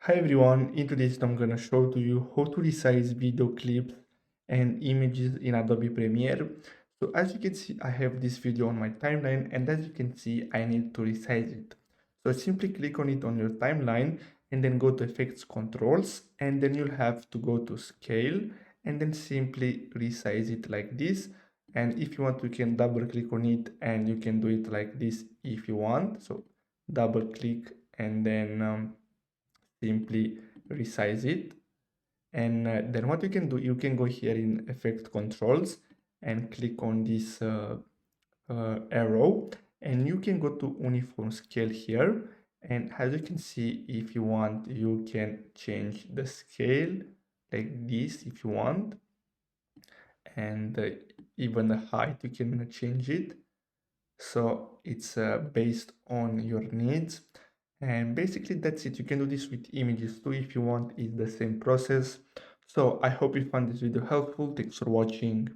Hi everyone, in today's video I'm gonna show to you how to resize video clips and images in Adobe Premiere. So as you can see, I have this video on my timeline, and as you can see, I need to resize it. So simply click on it on your timeline and then go to Effects Controls, and then you'll have to go to Scale and then simply resize it like this. And if you want, you can double click on it and you can do it like this if you want. So double click and then simply resize it. And then what you can do, you can go here in Effect Controls and click on this arrow, and you can go to Uniform Scale here. And as you can see, if you want, you can change the scale like this if you want, and even the height you can change it. So it's based on your needs. And basically that's it. You can do this with images too if you want. It's the same process. So I hope you found this video helpful. Thanks for watching.